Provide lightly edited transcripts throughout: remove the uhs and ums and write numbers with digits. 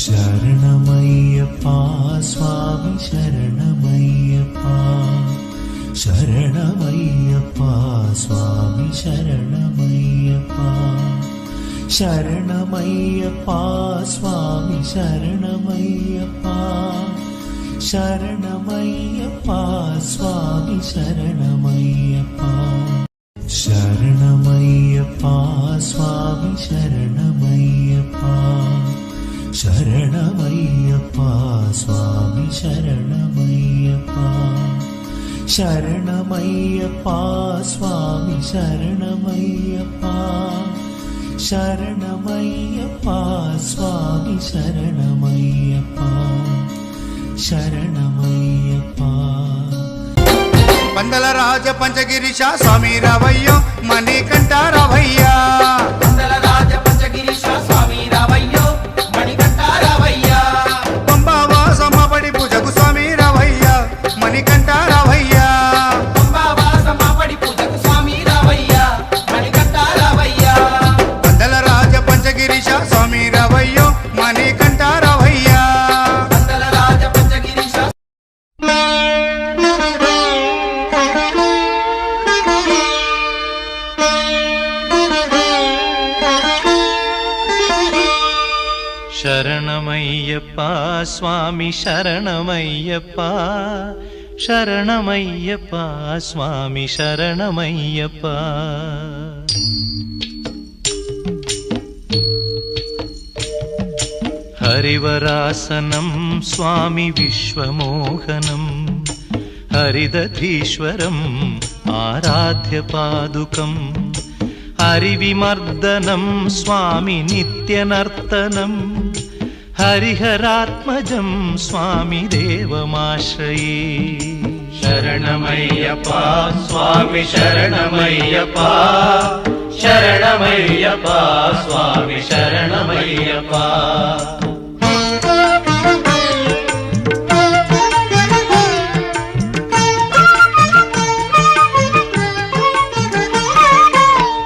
శరణమయ్యప్ప స్వామి శరణమయ్యప్ప శరణమయ్యప్ప స్వామి శరణమయ్యప్ప శరణమయ్యప్ప స్వామి శరణమయ్యప్ప శరణమయ్యప్ప స్వామి శరణమయ్యప్ప శరణమయ్యప్ప స్వామి శరణమయ్యప్ప శరణమయ్యప్ప స్వామి శరణమయ్యప్ప శరణమయ్యప్ప స్వామి శరణమయ్యప్ప శరణమయ్యప్ప స్వామి శరణమయ్యప్ప శరణమయ్యప్ప. పందల రాజ పంచగిరీశ స్వామి రావయ్యో మణికంఠ రావయ్యా. పందల రాజ పంచగిరీశ స్వామి రావయ్యో మణికంఠ రావయ్యా. పంబావాసమాపడి పూజకు స్వామి రావయ్యా మణికంఠ రావయ్యా. పంబావాసమాపడి పూజకు స్వామి రావయ్యా మణికంఠ రావయ్యా. పందల రాజ పంచగిరీశ స్వామి రావయ్యో మణికంఠ రావయ్యా. పందల రాజ పంచగిరీశ శరణమయ్యప్ప స్వామి శరణమయ్యప్ప శరణమయ్యప్ప స్వామి శరణమయ్యప్ప. హరివరాసనం స్వామి విశ్వమోహనం హరిదధీశ్వరం ఆరాధ్య పాదుకం హరివిమర్దనం స్వామి నిత్యనర్తనం హరిహరాత్మజం స్వామి దేవమాశ్రయే. శరణమయ్యప్ప స్వామి శరణమయ్యప్ప శరణమయ్యప్ప స్వామి శరణమయ్యప్ప.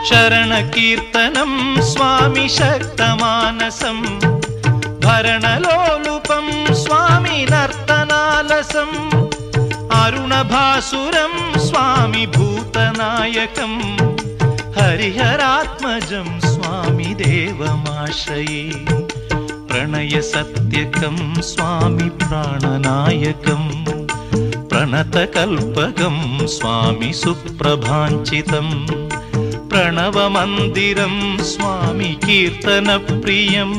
శరణ కీర్తనం స్వామి శక్తమానసం భరణలోలుపం స్వామి నర్తనాలసం అరుణభాసురం స్వామి భూతనాయకం హరిహరాత్మజం స్వామి దేవమాశ్రయే. ప్రణయ సత్యకం స్వామి ప్రాణనాయకం ప్రణతకల్పకం స్వామి సుప్రభాంచితం ప్రణవమందిరం స్వామి కీర్తనప్రియం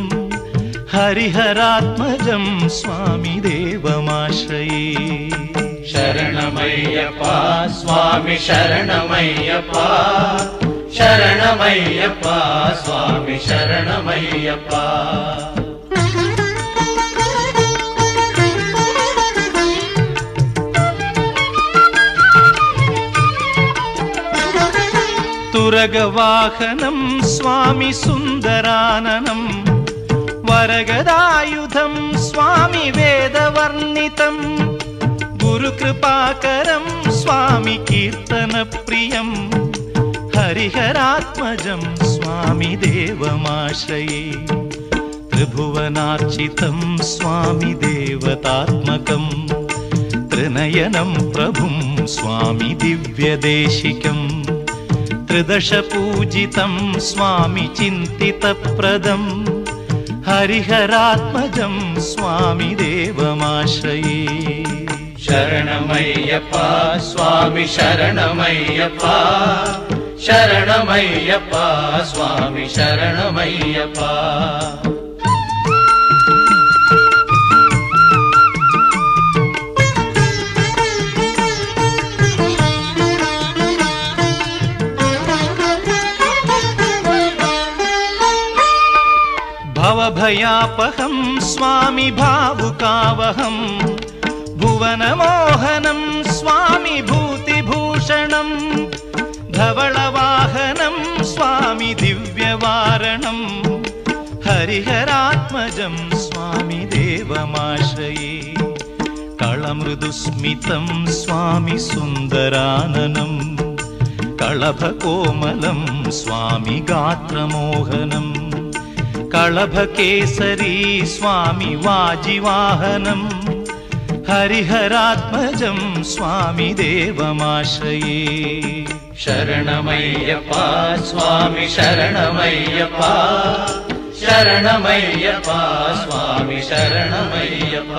హరిహరాత్మజం స్వామి దేవమాశ్రయే. శరణమయ్యప్ప స్వామి శరణమయ్యప్ప శరణమయ్యప్ప స్వామి శరణమయ్యప్ప. తురగవాహనం స్వామి సుందరాననం వరగదాయుధం స్వామి వేదవర్ణితం గురుకృపాకరం స్వామి కీర్తనప్రియం హరిహరాత్మజం స్వామి దేవమాశ్రయే. త్రిభువనార్చితం స్వామి దేవతాత్మకం త్రినయనం ప్రభుం స్వామి దివ్యదేశికం త్రిదశ పూజితం స్వామి చింతితప్రదం హరిహరాత్మజం స్వామి దేవమాశ్రయే. శరణమయ్యప్ప స్వామి శరణమయ్యప్ప శరణమయ్యప్ప స్వామి శరణమయ్యప్ప. భవభయాపహం స్వామి భావుకావహం భువనమోహనం స్వామి భూతిభూషణం ధవళవాహనం స్వామి దివ్యవారణం హరిహరాత్మజం స్వామి దేవమాశ్రయే. కళమృదుస్మితం స్వామి సుందరాననం కళభకోమలం స్వామి గాత్రమోహనం కళభకేసరీ స్వామి వాజివాహనం హరిహరాత్మజం స్వామి దేవమాశ్రయే శరణమయ్యప్ప స్వామి శరణమయ్యప్ప శరణమయ్యప్ప స్వామి శరణమయ్యప్ప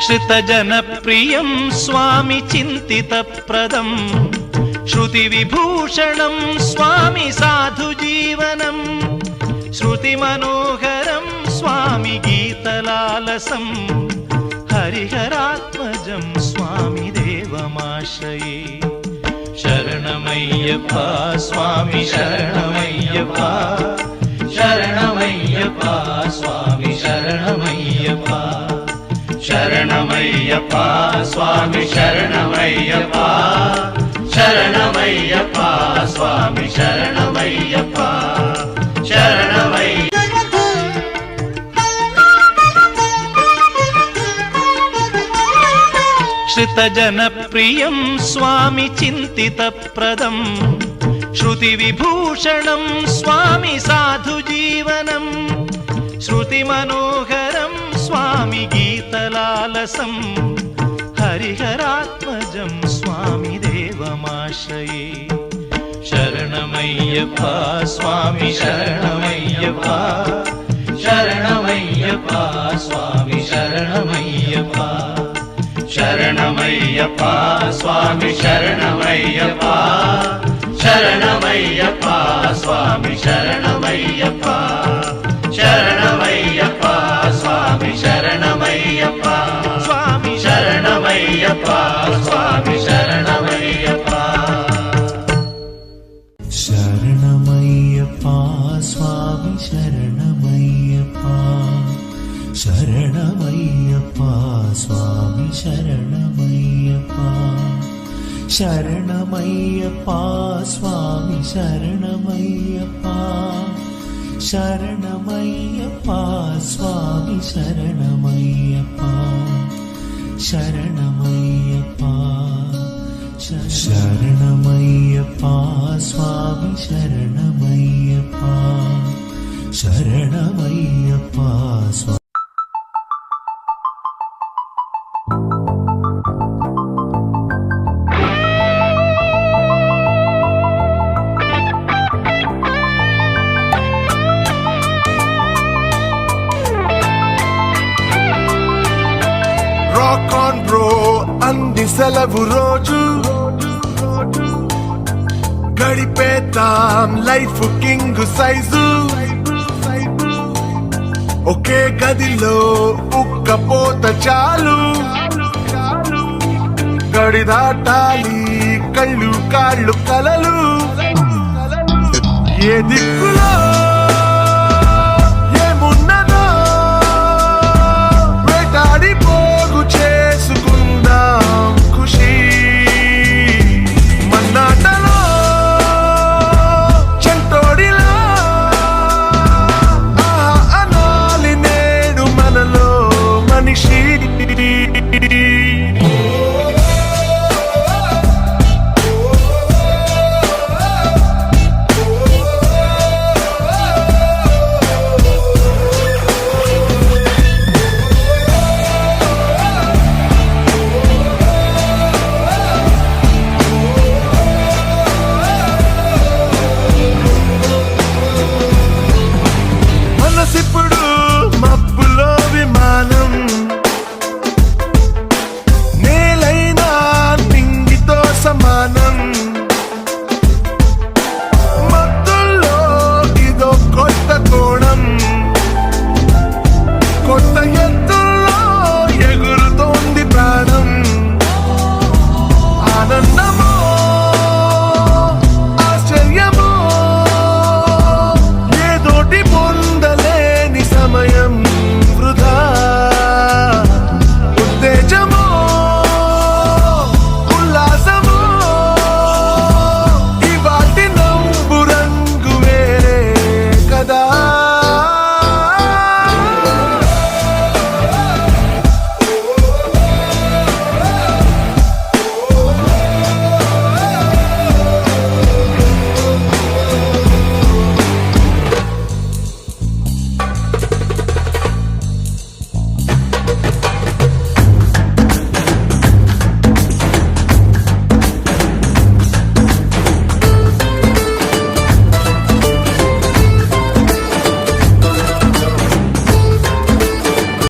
శ్రుతజనప్రియం స్వామి చింతితప్రదం श्रुतिविभूषणं स्वामि साधुजीवनं श्रुतिमनोहरं स्वामि गीतलालसं हरिहरात्मजं स्वामि देवमाश्रये शरणमय्यप्प स्वामि शरणमय्यप्प शरणमय्यप्प स्वामि शरणमय्यप्प शरणमय्यप्प स्वामि शरणमय्यप्प शरणमय्यप्प स्वामी शरणमय्यप्प शरणमय्य श्रुतजनप्रियं स्वामी चिन्तितप्रदं श्रुतिविभूषणं स्वामी साधुजीवनं श्रुतिमनोहरं स्वामी गीतलालसं हरिहरात्मजं स्वामी देवमाश्रये शरणमय्यप्प स्वामी शरणमय्यप्प शरणमय्यप्प स्वामी शरणमय्यप्प शरणमय्यप्प स्वामी शरणमय्यप्प शरणमय्यप्प स्वामी शरणमय्यप्प शरणमय्यप्प स्वामी शरणमय्यप्प स्वामी शरणमय्यप्प स्वामी शरणमय्यप्प शरणमय्यप्प स्वामी शरणमय्यप्प शरणमय्यप्प स्वामी शरणमय्यप्प शरणमय्यप्प स्वामी शरणमय्यप्प शरणमय्यप्प स्वामी शरणमय्यप्प शरणमय्यप्प शरणमय्यप्प स्वामी शरणमय्यप्प शरणमय्यप्प स्वामी రాక్ ఆన్ బ్రో అంది సెలవు రోజు గడిపేద్దాం లైఫ్ కింగ్ సైజు ఒకే గదిలో ఉక్కపోత చాలు గడి దాటాలి కళ్ళు కాళ్ళు కలలు ఏ దిక్కులో